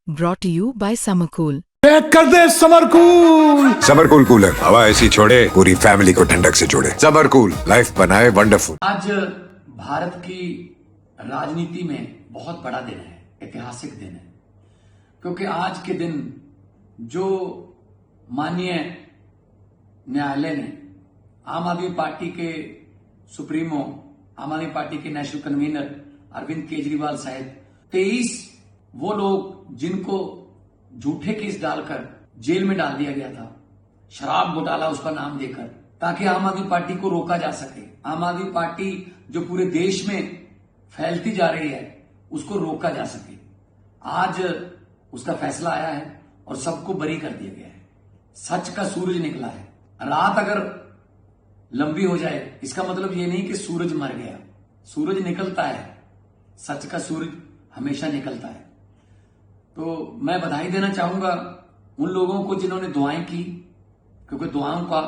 brought to you by Summercool. Pack कर दे summer cool. Summer cool cooler हवा ऐसी छोड़े पूरी फैमिली को ठंडक से जोड़े। समरकूल लाइफ बनाए वंडरफुल। आज भारत की राजनीति में बहुत बड़ा दिन है, ऐतिहासिक दिन है, क्योंकि आज के दिन जो माननीय न्यायालय ने आम आदमी पार्टी के सुप्रीमो, आम आदमी पार्टी के नेशनल कन्वीनर अरविंद केजरीवाल साहब 23 वो लोग जिनको झूठे केस डालकर जेल में डाल दिया गया था, शराब घोटाला उस पर नाम देकर, ताकि आम आदमी पार्टी को रोका जा सके। आम आदमी पार्टी जो पूरे देश में फैलती जा रही है उसको रोका जा सके। आज उसका फैसला आया है और सबको बरी कर दिया गया है। सच का सूरज निकला है। रात अगर लंबी हो जाए इसका मतलब ये नहीं कि सूरज मर गया, सूरज निकलता है, सच का सूरज हमेशा निकलता है। तो मैं बधाई देना चाहूंगा उन लोगों को जिन्होंने दुआएं की, क्योंकि दुआओं का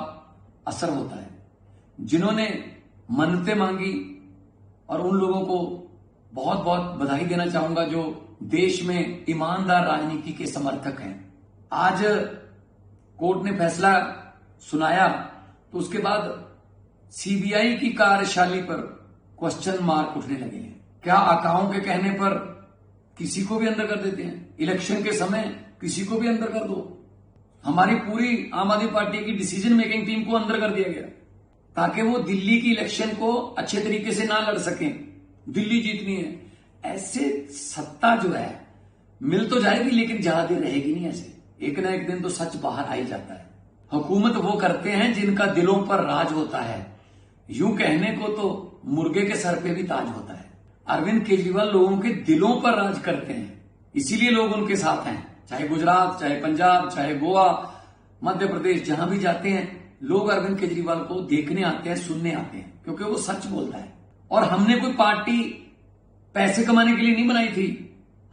असर होता है, जिन्होंने मन्नतें मांगी, और उन लोगों को बहुत बहुत बधाई देना चाहूंगा जो देश में ईमानदार राजनीति के समर्थक हैं। आज कोर्ट ने फैसला सुनाया तो उसके बाद सीबीआई की कार्यशैली पर क्वेश्चन मार्क उठने लगे हैं। क्या आकाओं के कहने पर किसी को भी अंदर कर देते हैं? इलेक्शन के समय किसी को भी अंदर कर दो। हमारी पूरी आम आदमी पार्टी की डिसीजन मेकिंग टीम को अंदर कर दिया गया ताकि वो दिल्ली की इलेक्शन को अच्छे तरीके से ना लड़ सकें। दिल्ली जीतनी है। ऐसे सत्ता जो है मिल तो जाएगी लेकिन ज्यादा देर रहेगी नहीं। ऐसे एक ना एक दिन तो सच बाहर आ ही जाता है। हुकूमत वो करते हैं जिनका दिलों पर राज होता है। यूं कहने को तो मुर्गे के सर पे भी ताज होता है। अरविंद केजरीवाल लोगों के दिलों पर राज करते हैं, इसीलिए लोग उनके साथ हैं। चाहे गुजरात, चाहे पंजाब, चाहे गोवा, मध्य प्रदेश, जहां भी जाते हैं लोग अरविंद केजरीवाल को देखने आते हैं, सुनने आते हैं, क्योंकि वो सच बोलता है। और हमने कोई पार्टी पैसे कमाने के लिए नहीं बनाई थी।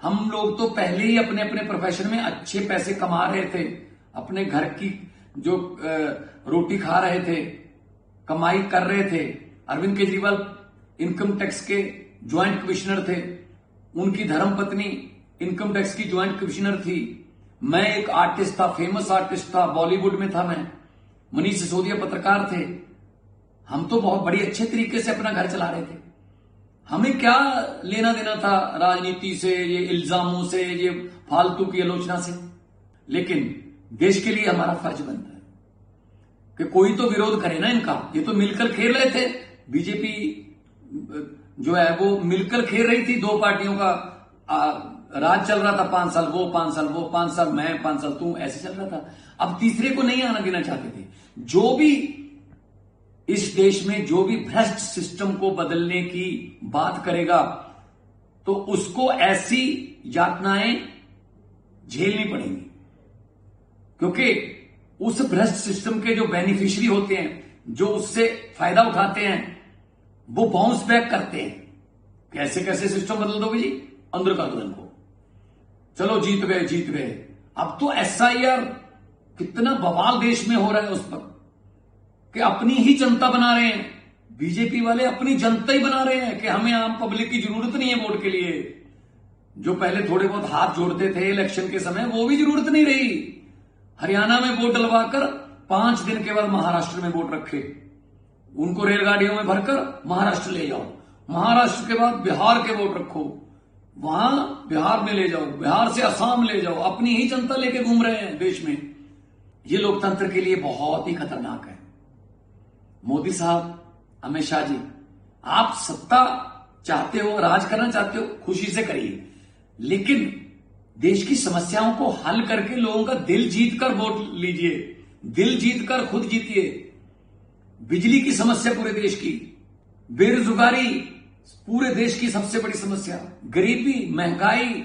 हम लोग तो पहले ही अपने अपने प्रोफेशन में अच्छे पैसे कमा रहे थे, अपने घर की जो रोटी खा रहे थे, कमाई कर रहे थे। अरविंद केजरीवाल इनकम टैक्स के ज्वाइंट कमिश्नर थे, उनकी धर्मपत्नी इनकम टैक्स की ज्वाइंट कमिश्नर थी। मैं एक आर्टिस्ट था, फेमस आर्टिस्ट था, बॉलीवुड में था मैं। मनीष सिसोदिया पत्रकार थे। हम तो बहुत बड़ी अच्छे तरीके से अपना घर चला रहे थे। हमें क्या लेना देना था राजनीति से, ये इल्जामों से, ये फालतू की आलोचना से। लेकिन देश के लिए हमारा फर्ज बनता है कि कोई तो विरोध करे ना इनका। ये तो मिलकर खेल रहे थे। बीजेपी जो है वो मिलकर खेल रही थी। दो पार्टियों का राज चल रहा था। 5 साल वो, 5 साल वो, 5 साल मैं, 5 साल तू, ऐसे चल रहा था। अब तीसरे को नहीं आना देना चाहते थे। जो भी इस देश में जो भी भ्रष्ट सिस्टम को बदलने की बात करेगा तो उसको ऐसी यातनाएं झेलनी पड़ेंगी, क्योंकि उस भ्रष्ट सिस्टम के जो बेनिफिशियरी होते हैं, जो उससे फायदा उठाते हैं, वो बाउंस बैक करते हैं। कैसे कैसे सिस्टम बदल दोगे जी? अंदर कर दो इनको। चलो जीत गए, जीत गए। अब तो एसआईआर कितना बवाल देश में हो रहा है उस पर कि अपनी ही जनता बना रहे हैं। बीजेपी वाले अपनी जनता ही बना रहे हैं कि हमें आम पब्लिक की जरूरत नहीं है वोट के लिए। जो पहले थोड़े बहुत हाथ जोड़ते थे इलेक्शन के समय, वो भी जरूरत नहीं रही। हरियाणा में वोट डलवाकर 5 दिन के बाद महाराष्ट्र में वोट रखे, उनको रेलगाड़ियों में भरकर महाराष्ट्र ले जाओ। महाराष्ट्र के बाद बिहार के वोट रखो, वहां बिहार में ले जाओ, बिहार से असम ले जाओ। अपनी ही जनता लेके घूम रहे हैं देश में। ये लोकतंत्र के लिए बहुत ही खतरनाक है। मोदी साहब, अमित शाह जी, आप सत्ता चाहते हो, राज करना चाहते हो, खुशी से करिए, लेकिन देश की समस्याओं को हल करके लोगों का दिल जीतकर वोट लीजिए। दिल जीतकर खुद जीतिए। बिजली की समस्या पूरे देश की, बेरोजगारी पूरे देश की सबसे बड़ी समस्या, गरीबी, महंगाई,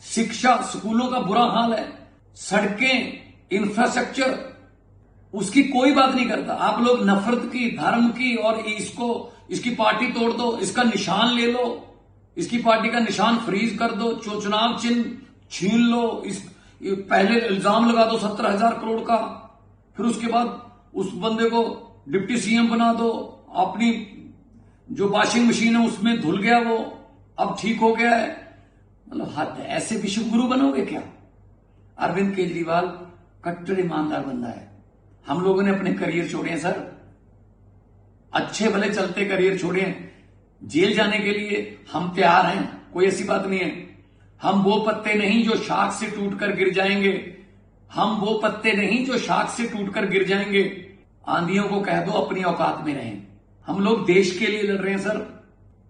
शिक्षा, स्कूलों का बुरा हाल है, सड़कें, इंफ्रास्ट्रक्चर, उसकी कोई बात नहीं करता। आप लोग नफरत की, धर्म की, और इसकी पार्टी तोड़ दो, इसका निशान ले लो, इसकी पार्टी का निशान फ्रीज कर दो, चुनाव चिन्ह छीन लो, पहले इल्जाम लगा दो 17,000 करोड़ का, फिर उसके बाद उस बंदे को डिप्टी सीएम बना दो, अपनी जो वॉशिंग मशीन है उसमें धुल गया वो, अब ठीक हो गया है, मतलब हद है। ऐसे विश्व गुरु बनोगे क्या? अरविंद केजरीवाल कट्टर ईमानदार बंदा है। हम लोगों ने अपने करियर छोड़े हैं सर, अच्छे भले चलते करियर छोड़े हैं। जेल जाने के लिए हम तैयार हैं, कोई ऐसी बात नहीं है। हम वो पत्ते नहीं जो शाख से टूटकर गिर जाएंगे, हम वो पत्ते नहीं जो शाख से टूटकर गिर जाएंगे। आंधियों को कह दो अपनी औकात में रहें। हम लोग देश के लिए लड़ रहे हैं सर।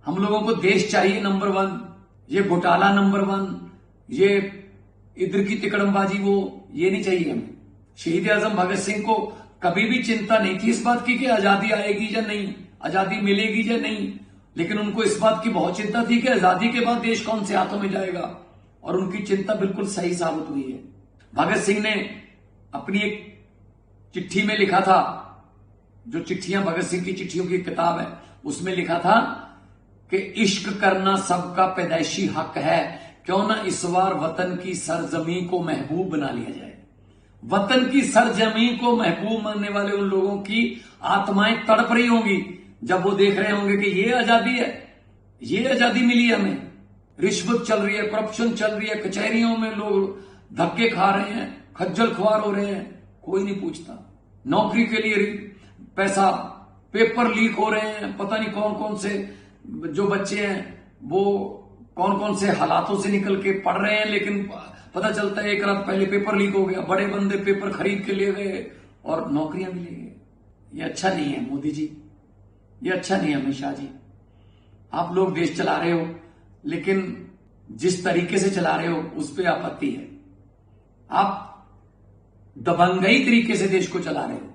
हम लोगों को देश चाहिए नंबर 1। ये घोटाला नंबर 1, ये इधर की तिकड़मबाजी वो ये नहीं चाहिए हमें। शहीद आजम भगत सिंह को कभी भी चिंता नहीं थी इस बात की कि आजादी आएगी या नहीं, आजादी मिलेगी या नहीं, लेकिन उनको इस बात की बहुत चिंता थी कि आजादी के बाद देश कौन से हाथों में जाएगा, और उनकी चिंता बिल्कुल सही साबित हुई है। भगत सिंह ने अपनी एक चिट्ठी में लिखा था, जो चिट्ठियां भगत सिंह की चिट्ठियों की किताब है, उसमें लिखा था कि इश्क करना सबका पैदाइशी हक है, क्यों ना इस बार वतन की सरजमी को महबूब बना लिया जाए। वतन की सरजमी को महबूब मानने वाले उन लोगों की आत्माएं तड़प रही होंगी जब वो देख रहे होंगे कि ये आजादी है, ये आजादी मिली है हमें। रिश्वत चल रही है, करप्शन चल रही है, कचहरियों में लोग धक्के खा रहे हैं, खज्जल खुआर हो रहे हैं, कोई नहीं पूछता। नौकरी के लिए पैसा, पेपर लीक हो रहे हैं, पता नहीं कौन कौन से जो बच्चे हैं वो कौन कौन से हालातों से निकल के पढ़ रहे हैं, लेकिन पता चलता है एक रात पहले पेपर लीक हो गया, बड़े बंदे पेपर खरीद के ले गए और नौकरियां भी ले गए। ये अच्छा नहीं है मोदी जी, ये अच्छा नहीं है अमित शाह जी। आप लोग देश चला रहे हो, लेकिन जिस तरीके से चला रहे हो उस पर आपत्ति है। आप दबंगई तरीके से देश को चला रहे हो,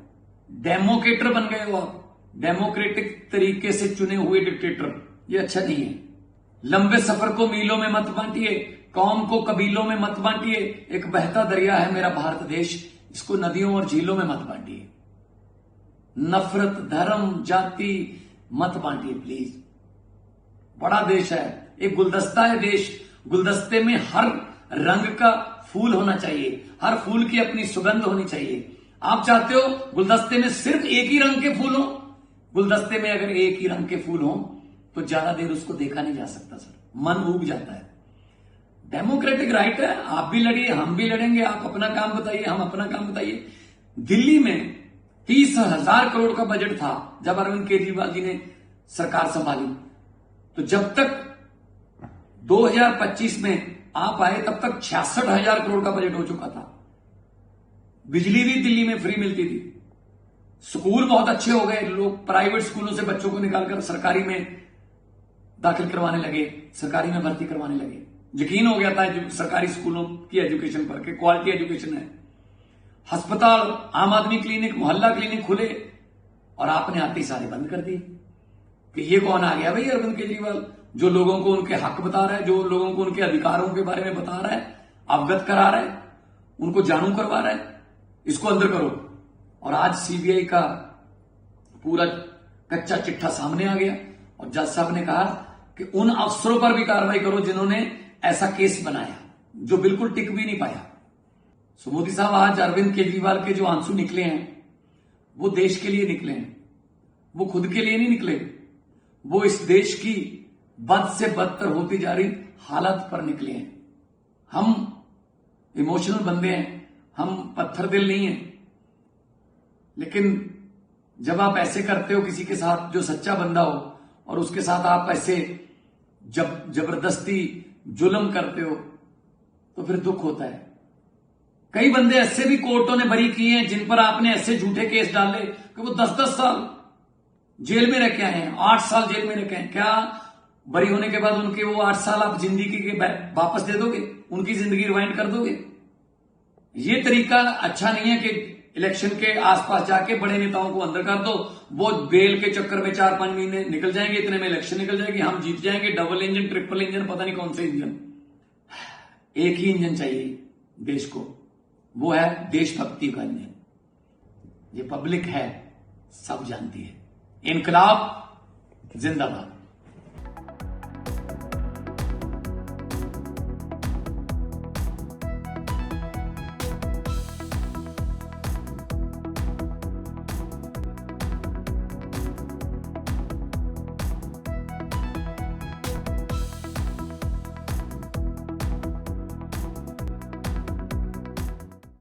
डेमोक्रेटर बन गए हो आप, डेमोक्रेटिक तरीके से चुने हुए डिक्टेटर। ये अच्छा नहीं है। लंबे सफर को मीलों में मत बांटिए, कौम को कबीलों में मत बांटिए। एक बहता दरिया है मेरा भारत देश, इसको नदियों और झीलों में मत बांटिए। नफरत, धर्म, जाति मत बांटिए प्लीज। बड़ा देश है, एक गुलदस्ता है देश। गुलदस्ते में हर रंग का फूल होना चाहिए, हर फूल की अपनी सुगंध होनी चाहिए। आप चाहते हो गुलदस्ते में सिर्फ एक ही रंग के फूल हो? गुलदस्ते में अगर एक ही रंग के फूल हो तो ज्यादा देर उसको देखा नहीं जा सकता सर, मन उब जाता है। डेमोक्रेटिक राइट है, आप भी लड़िए, हम भी लड़ेंगे। आप अपना काम बताइए, हम अपना काम बताइए। दिल्ली में 30,000 करोड़ का बजट था जब अरविंद केजरीवाल जी ने सरकार संभाली। तो जब तक 2025 में आप आए तब तक 66,000 करोड़ का बजट हो चुका था। बिजली भी दिल्ली में फ्री मिलती थी, स्कूल बहुत अच्छे हो गए, लोग प्राइवेट स्कूलों से बच्चों को निकालकर सरकारी में दाखिल करवाने लगे, सरकारी में भर्ती करवाने लगे। यकीन हो गया था सरकारी स्कूलों की एजुकेशन पर कि क्वालिटी एजुकेशन है। अस्पताल, आम आदमी क्लिनिक, मोहल्ला क्लिनिक खुले और आपने आते ही सारे बंद कर दिए। कि ये कौन आ गया भाई अरविंद केजरीवाल, जो लोगों को उनके हक बता रहा है, जो लोगों को उनके अधिकारों के बारे में बता रहा है, अवगत करा रहा है, उनको जानू करवा रहा है। इसको अंदर करो। और आज सीबीआई का पूरा कच्चा चिट्ठा सामने आ गया और जज साहब ने कहा कि उन अफसरों पर भी कार्रवाई करो जिन्होंने ऐसा केस बनाया जो बिल्कुल टिक भी नहीं पाया। सो मोदी साहब, आज अरविंद केजरीवाल के जो आंसू निकले हैं वो देश के लिए निकले हैं, वो खुद के लिए नहीं निकले। वो इस देश की बद से बदतर होती जा रही हालत पर निकले हैं। हम इमोशनल बंदे हैं, हम पत्थर दिल नहीं हैं, लेकिन जब आप ऐसे करते हो किसी के साथ जो सच्चा बंदा हो और उसके साथ आप ऐसे जब जबरदस्ती जुल्म करते हो तो फिर दुख होता है। कई बंदे ऐसे भी कोर्टों ने बरी किए हैं जिन पर आपने ऐसे झूठे केस डाले कि वो 10-10 साल जेल में रह के आए हैं, 8 साल जेल में रह के आए। क्या बरी होने के बाद उनके वो 8 साल आप जिंदगी के वापस दे दोगे? उनकी जिंदगी रिवाइंड कर दोगे? ये तरीका अच्छा नहीं है कि इलेक्शन के आसपास जाके बड़े नेताओं को अंदर कर दो, वो बेल के चक्कर में 4-5 महीने निकल जाएंगे, इतने में इलेक्शन निकल जाएगी, हम जीत जाएंगे। डबल इंजन, ट्रिपल इंजन, पता नहीं कौन से इंजन। एक ही इंजन चाहिए देश को, वो है देशभक्ति का इंजन। ये पब्लिक है, सब जानती है। इनकलाब जिंदाबाद।